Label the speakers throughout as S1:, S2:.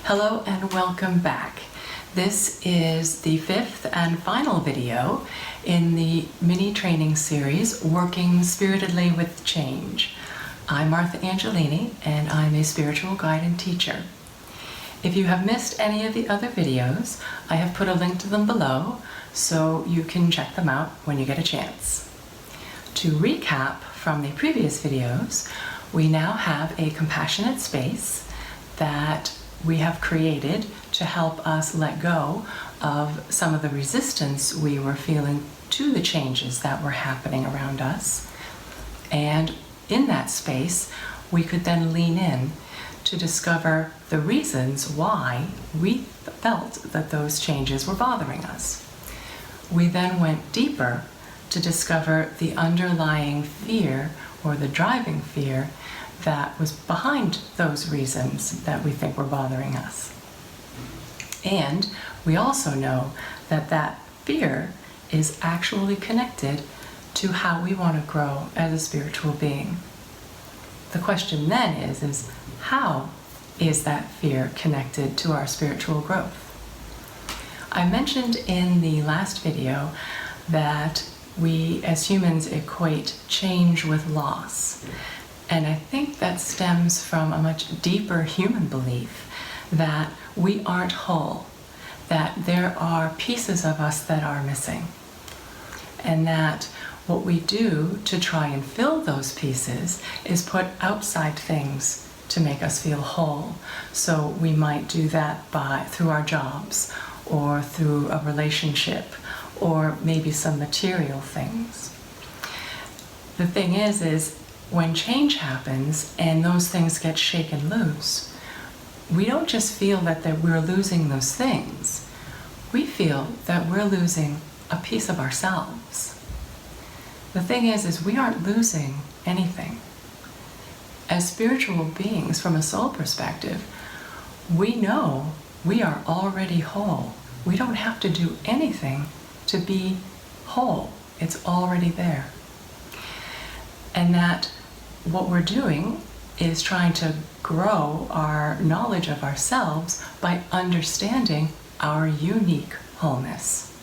S1: Hello and welcome back. This is the fifth and final video in the mini training series, Working Spiritedly with Change. I'm Martha Angelini and I'm a spiritual guide and teacher. If you have missed any of the other videos, I have put a link to them below so you can check them out when you get a chance. To recap from the previous videos, we now have a compassionate space that we have created to help us let go of some of the resistance we were feeling to the changes that were happening around us. And in that space, we could then lean in to discover the reasons why we felt that those changes were bothering us. We then went deeper to discover the underlying fear or the driving fear that was behind those reasons that we think were bothering us. And we also know that that fear is actually connected to how we want to grow as a spiritual being. The question then is how is that fear connected to our spiritual growth? I mentioned in the last video that we as humans equate change with loss. And I think that stems from a much deeper human belief that we aren't whole, that there are pieces of us that are missing, and that what we do to try and fill those pieces is put outside things to make us feel whole. So we might do that through our jobs, or through a relationship, or maybe some material things. The thing is when change happens and those things get shaken loose, we don't just feel that we're losing those things. We feel that we're losing a piece of ourselves. The thing is we aren't losing anything. As spiritual beings, from a soul perspective, we know we are already whole. We don't have to do anything to be whole. It's already there. And that what we're doing is trying to grow our knowledge of ourselves by understanding our unique wholeness.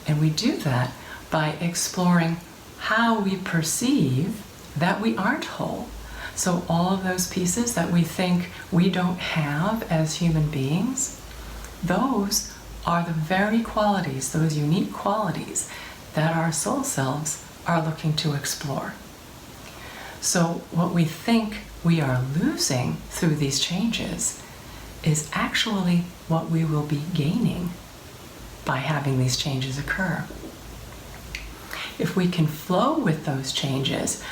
S1: And we do that by exploring how we perceive that we aren't whole. So all of those pieces that we think we don't have as human beings, those are the very qualities, those unique qualities that our soul selves are looking to explore. So what we think we are losing through these changes is actually what we will be gaining by having these changes occur. If we can flow with those changes,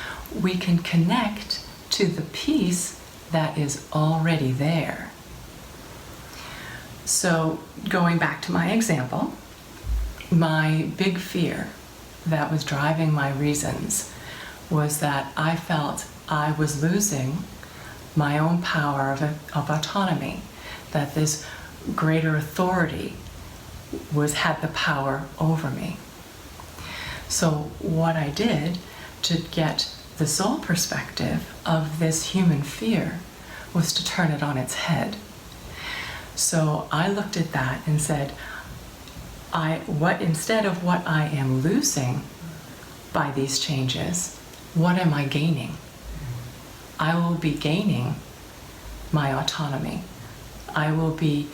S1: we can connect to the piece that is already there. So going back to my example, my big fear that was driving my reasons was that I felt I was losing my own power of autonomy, that this greater authority had the power over me. So what I did to get the soul perspective of this human fear was to turn it on its head. So I looked at that and said, instead of what I am losing by these changes, what am I gaining? I will be gaining my autonomy. I will be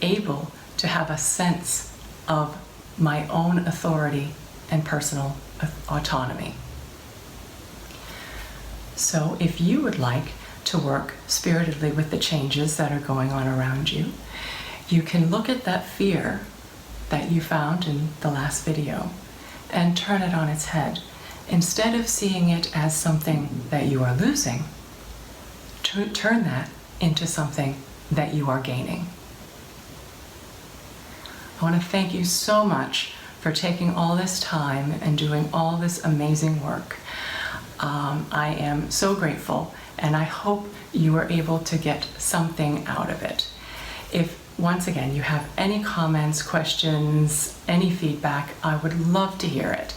S1: able to have a sense of my own authority and personal autonomy. So if you would like to work spiritedly with the changes that are going on around you, you can look at that fear that you found in the last video and turn it on its head. Instead of seeing it as something that you are losing, turn that into something that you are gaining. I want to thank you so much for taking all this time and doing all this amazing work. I am so grateful, and I hope you were able to get something out of it. If, once again, you have any comments, questions, any feedback, I would love to hear it.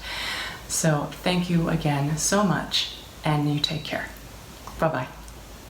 S1: So thank you again so much, and you take care. Bye-bye.